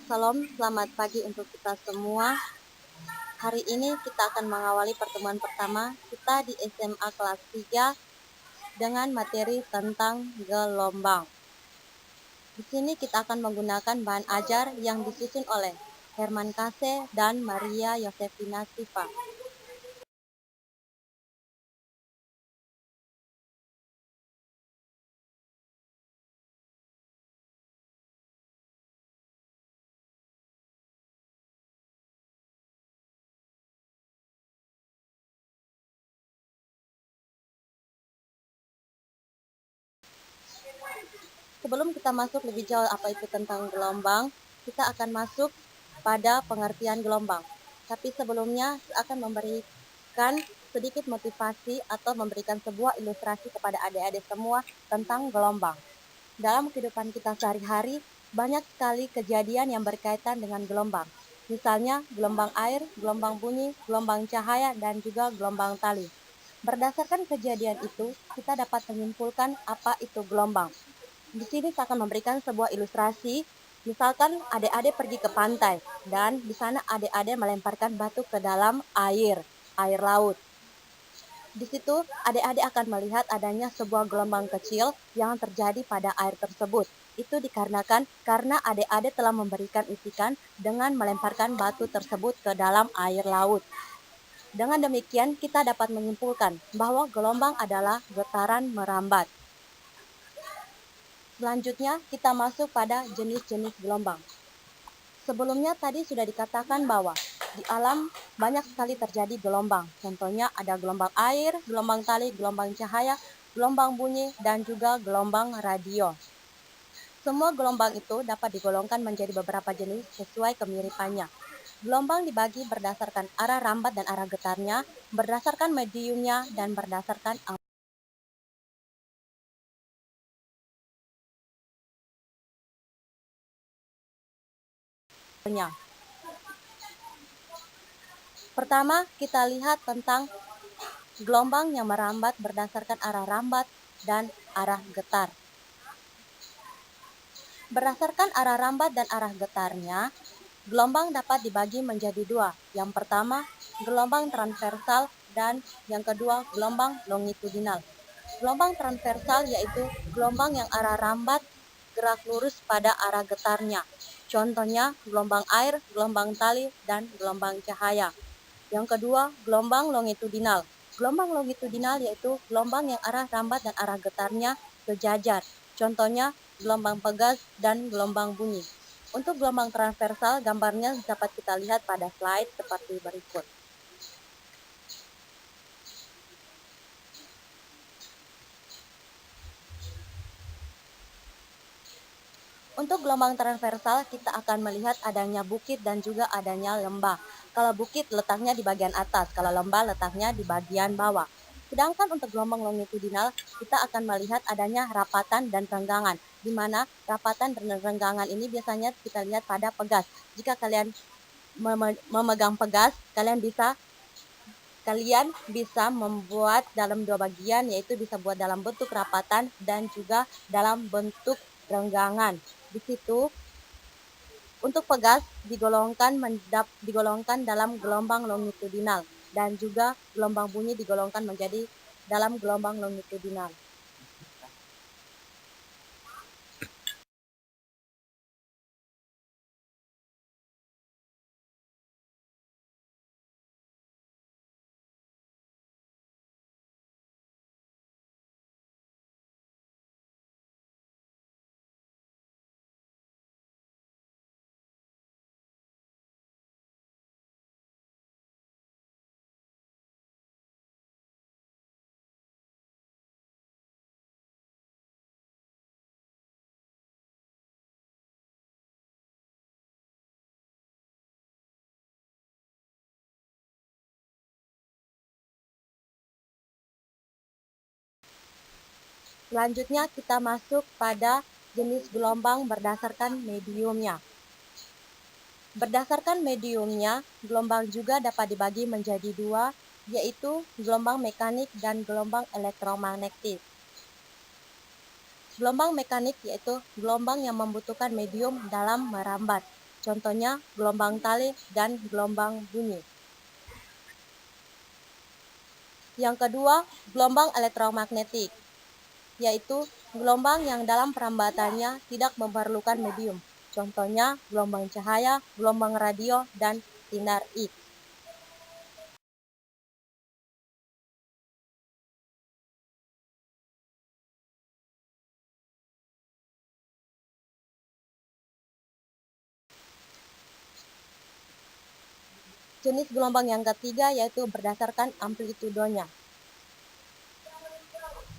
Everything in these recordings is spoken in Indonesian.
Salam, selamat pagi untuk kita semua. Hari ini kita akan mengawali pertemuan pertama kita di SMA kelas 3 dengan materi tentang gelombang. Di sini kita akan menggunakan bahan ajar yang disusun oleh Herman Kase dan Maria Yosefina Siva. Sebelum kita masuk lebih jauh apa itu tentang gelombang, kita akan masuk pada pengertian gelombang. Tapi sebelumnya saya akan memberikan sedikit motivasi atau memberikan sebuah ilustrasi kepada adik-adik semua tentang gelombang. Dalam kehidupan kita sehari-hari, banyak sekali kejadian yang berkaitan dengan gelombang. Misalnya gelombang air, gelombang bunyi, gelombang cahaya, dan juga gelombang tali. Berdasarkan kejadian itu, kita dapat menyimpulkan apa itu gelombang. Di sini saya akan memberikan sebuah ilustrasi. Misalkan adik-adik pergi ke pantai dan di sana adik-adik melemparkan batu ke dalam air laut. Di situ adik-adik akan melihat adanya sebuah gelombang kecil yang terjadi pada air tersebut. Itu dikarenakan karena adik-adik telah memberikan isikan dengan melemparkan batu tersebut ke dalam air laut. Dengan demikian kita dapat menyimpulkan bahwa gelombang adalah getaran merambat. Selanjutnya kita masuk pada jenis-jenis gelombang. Sebelumnya tadi sudah dikatakan bahwa di alam banyak sekali terjadi gelombang. Contohnya ada gelombang air, gelombang tali, gelombang cahaya, gelombang bunyi, dan juga gelombang radio. Semua gelombang itu dapat digolongkan menjadi beberapa jenis sesuai kemiripannya. Gelombang dibagi berdasarkan arah rambat dan arah getarnya, berdasarkan mediumnya, dan berdasarkan amplitude-nya. Pertama, kita lihat tentang gelombang yang merambat berdasarkan arah rambat dan arah getar. Berdasarkan arah rambat dan arah getarnya, gelombang dapat dibagi menjadi dua. Yang pertama, gelombang transversal dan yang kedua, gelombang longitudinal. Gelombang transversal yaitu gelombang yang arah rambat gerak lurus pada arah getarnya. Contohnya, gelombang air, gelombang tali, dan gelombang cahaya. Yang kedua, gelombang longitudinal. Gelombang longitudinal yaitu gelombang yang arah rambat dan arah getarnya sejajar. Contohnya, gelombang pegas dan gelombang bunyi. Untuk gelombang transversal, gambarnya dapat kita lihat pada slide seperti berikut. Untuk gelombang transversal, kita akan melihat adanya bukit dan juga adanya lembah. Kalau bukit letaknya di bagian atas, kalau lembah letaknya di bagian bawah. Sedangkan untuk gelombang longitudinal, kita akan melihat adanya rapatan dan renggangan, di mana rapatan dan renggangan ini biasanya kita lihat pada pegas. Jika kalian memegang pegas, kalian bisa membuat dalam dua bagian, yaitu bisa buat dalam bentuk rapatan dan juga dalam bentuk renggangan. Di situ untuk pegas digolongkan dalam gelombang longitudinal dan juga gelombang bunyi digolongkan menjadi dalam gelombang longitudinal. Selanjutnya kita masuk pada jenis gelombang berdasarkan mediumnya. Berdasarkan mediumnya, gelombang juga dapat dibagi menjadi dua, yaitu gelombang mekanik dan gelombang elektromagnetik. Gelombang mekanik yaitu gelombang yang membutuhkan medium dalam merambat. contohnya gelombang tali dan gelombang bunyi. Yang kedua, gelombang elektromagnetik, yaitu gelombang yang dalam perambatannya tidak memerlukan medium. Contohnya gelombang cahaya, gelombang radio, dan sinar X. Jenis gelombang yang ketiga yaitu berdasarkan amplitudonya.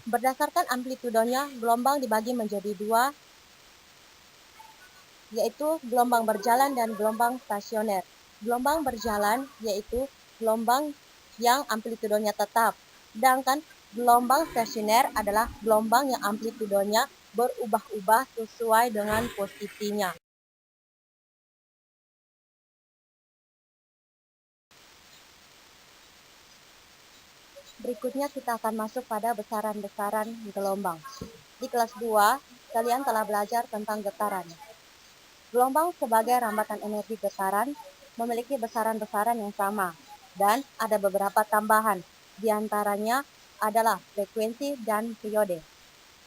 Berdasarkan amplitudonya, gelombang dibagi menjadi dua, yaitu gelombang berjalan dan gelombang stasioner. Gelombang berjalan yaitu gelombang yang amplitudonya tetap, sedangkan gelombang stasioner adalah gelombang yang amplitudonya berubah-ubah sesuai dengan posisinya. Berikutnya kita akan masuk pada besaran-besaran gelombang. Di kelas 2, kalian telah belajar tentang getaran. Gelombang sebagai rambatan energi getaran memiliki besaran-besaran yang sama, dan ada beberapa tambahan. Di antaranya adalah frekuensi dan periode.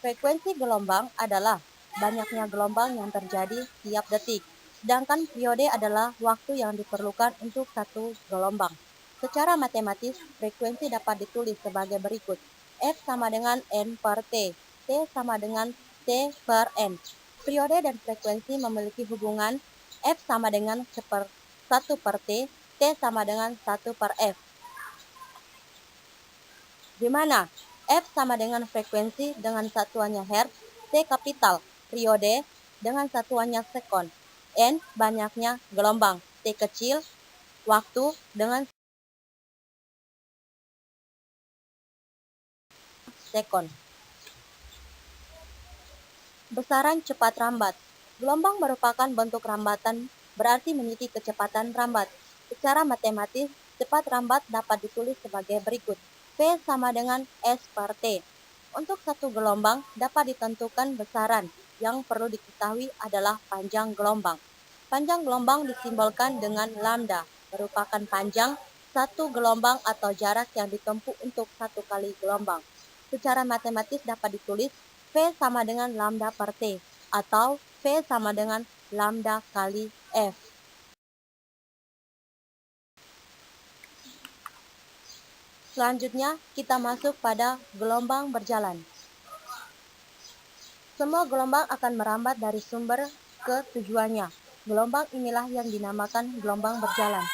Frekuensi gelombang adalah banyaknya gelombang yang terjadi tiap detik, sedangkan periode adalah waktu yang diperlukan untuk satu gelombang. Secara matematis, frekuensi dapat ditulis sebagai berikut. F sama dengan N per T, T sama dengan T per N. Periode dan frekuensi memiliki hubungan F sama dengan 1 per T, T sama dengan 1 per F. Di mana F sama dengan frekuensi dengan satuannya Hertz, T kapital, periode dengan satuannya sekon, N banyaknya gelombang, T kecil, waktu dengan sekon. Besaran cepat rambat. Gelombang merupakan bentuk rambatan, berarti memiliki kecepatan rambat. Secara matematis, cepat rambat dapat ditulis sebagai berikut. V sama dengan S per T. Untuk satu gelombang dapat ditentukan besaran. Yang perlu diketahui adalah panjang gelombang. Panjang gelombang disimbolkan dengan lambda, merupakan panjang satu gelombang atau jarak yang ditempuh untuk satu kali gelombang. Secara matematis dapat ditulis V sama dengan lambda per T, atau V sama dengan lambda kali F. Selanjutnya, kita masuk pada gelombang berjalan. Semua gelombang akan merambat dari sumber ke tujuannya. Gelombang inilah yang dinamakan gelombang berjalan.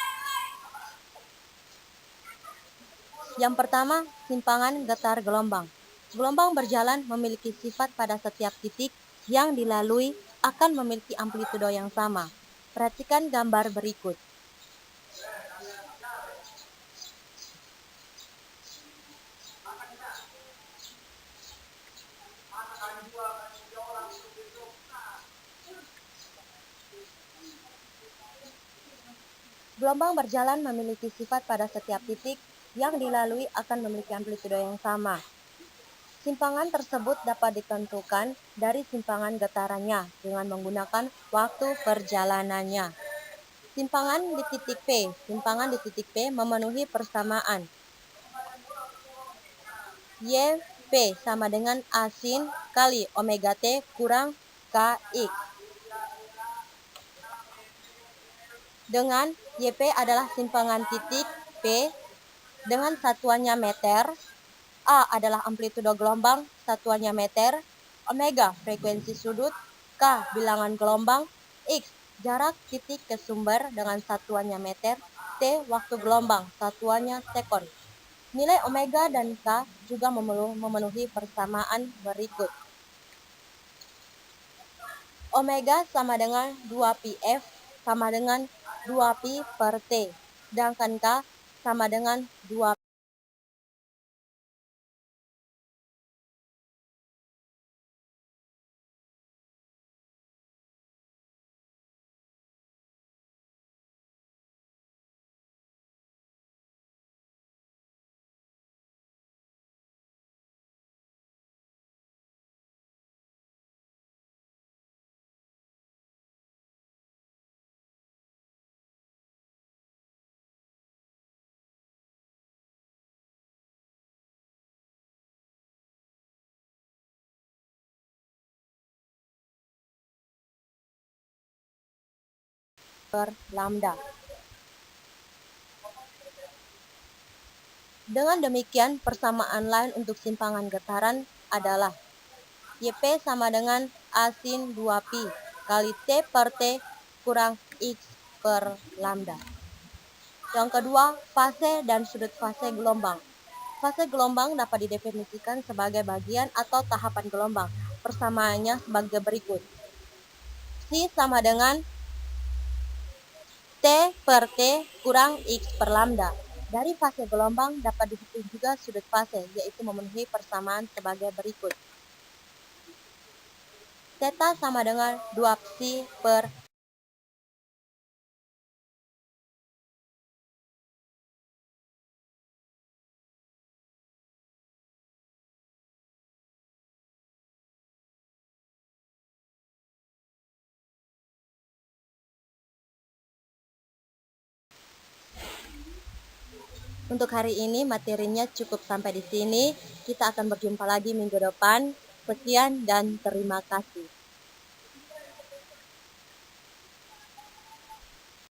Yang pertama, simpangan getar gelombang. Gelombang berjalan memiliki sifat pada setiap titik yang dilalui akan memiliki amplitudo yang sama. Perhatikan gambar berikut. Gelombang berjalan memiliki sifat pada setiap titik yang dilalui akan memiliki amplitudo yang sama. Simpangan tersebut dapat ditentukan dari simpangan getarannya dengan menggunakan waktu perjalanannya. Simpangan di titik P. Simpangan di titik P memenuhi persamaan. YP sama dengan A sin kali omega T kurang KX. Dengan YP adalah simpangan titik P dengan satuannya meter, A adalah amplitudo gelombang, satuannya meter, omega frekuensi sudut, K bilangan gelombang, X jarak titik ke sumber dengan satuannya meter, T waktu gelombang, satuannya sekon. Nilai omega dan K juga memenuhi persamaan berikut. Omega sama dengan 2πf sama dengan 2pi per T, sedangkan K sama dengan 2 per lambda. Dengan demikian, persamaan lain untuk simpangan getaran adalah YP sama dengan A sin 2pi kali T per T kurang X per lambda. Yang kedua, fase dan sudut fase gelombang. Fase gelombang dapat didefinisikan sebagai bagian atau tahapan gelombang. Persamaannya sebagai berikut. C sama dengan T per T kurang X per lambda. Dari fase gelombang dapat dihitung juga sudut fase, yaitu memenuhi persamaan sebagai berikut. Theta sama dengan 2π per Untuk hari ini materinya cukup sampai di sini. Kita akan berjumpa lagi minggu depan. Sekian dan terima kasih.